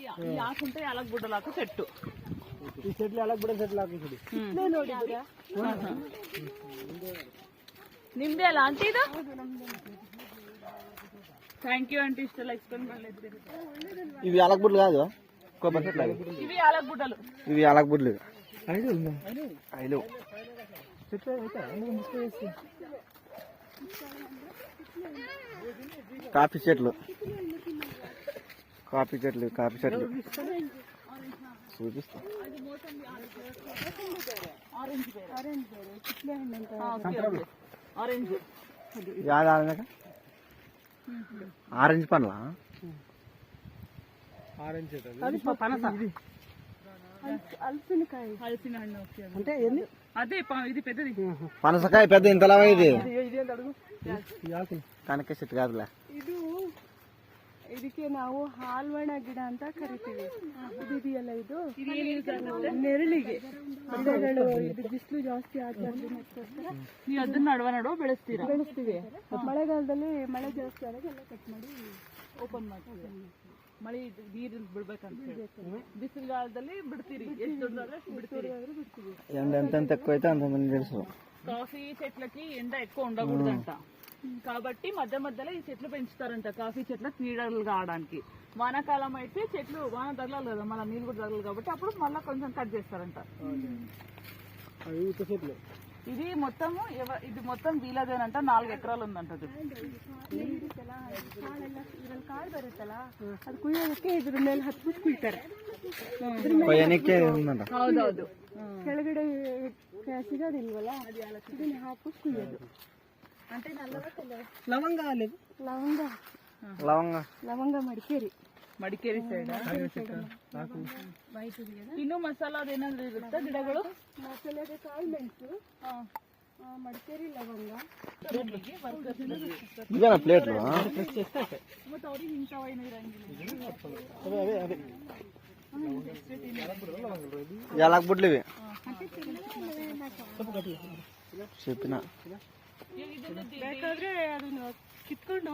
ಈ ಹಾಕುಂಟೆ ಯಾಲಕ್ಬುಡ್ಡಲ್ ಹಾಕು ಸೆಟ್ಟು ಈ ಸೆಟ್ಲು ಯಾಲಕ್ಬುಡ ಸೆಟ್ಲು ಹಾಕಿಬಿಡಿ. ನಿಮ್ದೇ ಅಲ್ಲ ಆಂಟಿ ಇದು? ಥ್ಯಾಂಕ್ ಯು ಆಂಟಿ, ಇಷ್ಟೆಲ್ಲ ಎಕ್ಸ್ಪ್ಲೇನ್ ಮಾಡ್ಲಿದ್ದೀರಿ. ఇవి యాలక్బుడ్లు కాదు, కొబ్బరి చెట్లు అవి. ఇవి యాలక్బుడ్డలు. ఇవి యాలక్బుడ్లు. ఐదు కాఫీ చెట్లు, కాఫీ చెట్లు, కాఫీ చెట్లు చూపిస్తా. ఆరెంజ్ పండ్లా? ఆరెంజ్ హలసిన హಣ್ಣు అంటే ఏంది? అదే ఇది పెద్దది పనసకాయ, పెద్ద ఇంతలా ఇది. ಕನಕ చెట్టు కాదులే ಇದು. ಇದಕ್ಕೆ ನಾವು ಹಾಲ್ವಣ ಗಿಡ ಅಂತ ಕರಿತೀವಿ. ಇದು ಇದೆಯಲ್ಲ, ಇದು ನೆರಳಿಗೆ ಗಿಡಗಳು. ಇದು ಬಿಸಿಲು ಜಾಸ್ತಿ ಆದಾಗ ನೀವು ಅದನ್ನ ನಡುವ ಬೆಳೆಸ್ತೀವಿ. ಮಳೆಗಾಲದಲ್ಲಿ ಮಳೆ ಜಾಸ್ತಿ ಆದಾಗ ಎಲ್ಲ ಕಟ್ ಮಾಡಿ ಓಪನ್ ಮಾಡ್ತೀವಿ. ಮಳೆ ನೀರು ಬಿಡ್ಬೇಕಂತ ಬಿಸಿಲುಗಾಲದಲ್ಲಿ ಬಿಡ್ತೀರಿ. ಎಷ್ಟು ದೊಡ್ಡದಾದ್ರೆ ಬಿಡ್ತೀರಿ. ఎంత ఎక్కువ అయితే అంత మంది తెలుసు. కాఫీ చెట్లకి ఎండ ఎక్కువ ఉండకూడదంట, కాబట్టి మధ్య మధ్యలో ఈ చెట్లు పెంచుతారంట. కాఫీ చెట్లకు నీడలు కావడానికి. వానాకాలం అయితే చెట్లు వాన తగలాలి కదా, మళ్ళీ నీళ్ళు కూడా తగలాలి, కాబట్టి అప్పుడు మళ్ళీ కొంచెం కట్ చేస్తారంట. ఇది మొత్తం వీలదేనంట. 4 ఎకరాలు ఉందంట. ಕಾಳು ಬರುತ್ತಲ್ಲ, ಅದು ಕುಯ್ಯೋದಕ್ಕೆ ಇದ್ರ ಮೇಲೆ ಹತ್ಬಿಟ್ಟು ಕುಯ್ತಾರೆ. ಹೌದೌದು. ಕೆಳಗಡೆ ಸಿಗೋದಿಲ್ವಲ್ಲ, ಇದನ್ನ ಹಾಕ್ಬಿಟ್ಟು ಕುಯ್ಯೋದು. అంటే లవంగ ಲವಂಗ ಮಡಿಕೇರಿ ಸೈಡ್. ಇನ್ನು ಮಸಾಲ ಏನಾದ್ರು ಇರುತ್ತಾ ಗಿಡಗಳು? ಮಸಾಲೆಗೆ ಕಾಳು ಮೆಣಸು, ಮಡಿಕೇರಿ ಲವಂಗ. ఇదేనా ప్లేట్లు? ಮತ್ತೆ ಅವ್ರಿಗೆ ಇಂಥವೇನು ಇರಂಗಿಲ್ಲ. యాలక్బుడ్లు ఇవి చెప్పిన. ಬೇಕಾದ್ರೆ ಅದನ್ನ ಕಿತ್ಕೊಂಡು